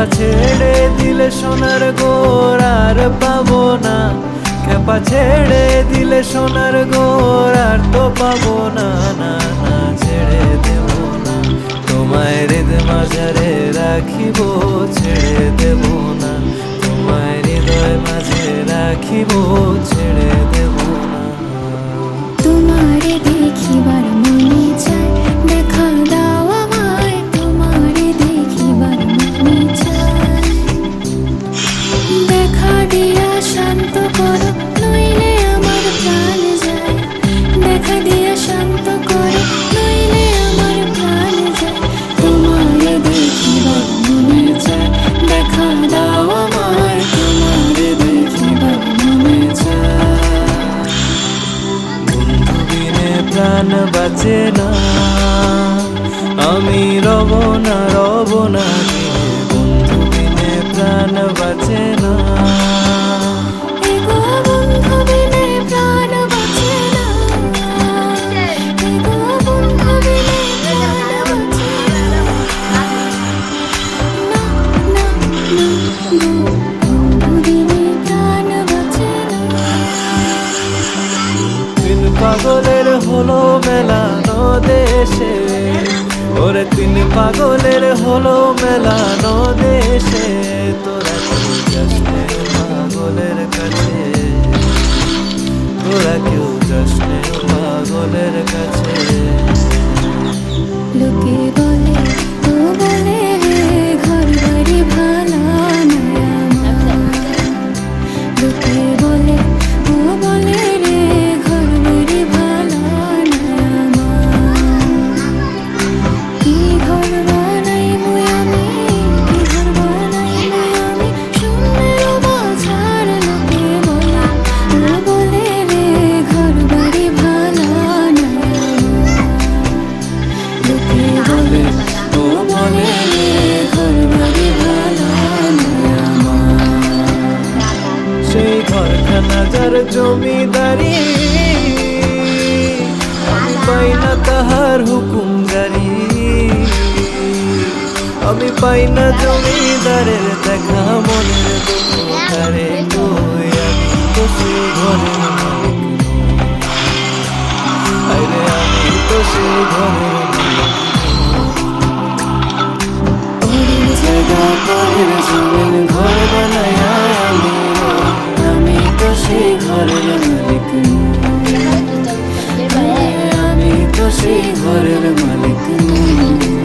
খেপা ছেড়ে দিলে সোনার গোর আর পাবো না, খেপা ছেড়ে দিলে সোনার গোর আর তো পাবো না, না না ছেড়ে দেব না, তোমায় হৃদ মাঝারে রাখিব, ছেড়ে দেব না, তোমায় হৃদয় মাঝে রাখিব, ছেড়ে দেব না। তোমারে দেখিবার মনে চায়, দেখা দাও আমায়, তোমারে দেখিবার মনে চায়। দেখা দিয়া শান্ত করো, নইলে আমার প্রাণ যায়। দেখা দিয়া শান্ত করো, নইলে আমার প্রাণ যায়। তোমারে দেখিবার মনে চায়, দেখা দাও আমায়, তোমারে দেখিবার মনে চায়। বন্ধু বিনে প্রাণ বাঁচে না, আমি রব না রব না রে, বন্ধু বিনে প্রাণ বাঁচে না। এগো বন্ধু বিনে প্রাণ বাঁচে না, এগো বন্ধু বিনে প্রাণ বাঁচে না। না না না গো, বন্ধু বিনে প্রাণ বাঁচে না। তিন পাগলের হলো মেলানো দেশে, ওরে তিন পাগলের হলো মেলানো দেশে, তোরা কেউ যাস নে পাগলের কাছে, তোরা কেউ যাস নে পাগলের কাছে। লোকে বলে ও বলে রে, ঘর বাড়ি ভালা নয় আমার। লোকে বলে ও বলে রে, ঘর বাড়ি ভালা নয় আমার। কি ঘর বানাই মুই আমি, কি ঘর বানাই মুই আমি, শূন্যের মাঝার লোকে বলে ও বলে রে, ঘর বাড়ি ভালা নয় আমার। লোকে বলে ও বলে রে, ঘর বাড়ি ভালা নয় আমার। সেই ঘরখানা যার জমিদারি, আমি পাই না তাহার হুকুমদারি, আমি পাই না জমিদারের দেখা, মনের দুঃখ কারে কই, আমি তো সেই ঘরের মালিক নই, আরে আমি তো সেই ঘরের মালিক পরের জায়গা পরের জমিন ঘর বানায়া আমি তো সেই ঘরের মালিক নই, আমি তো সেই ঘরের মালিক নই।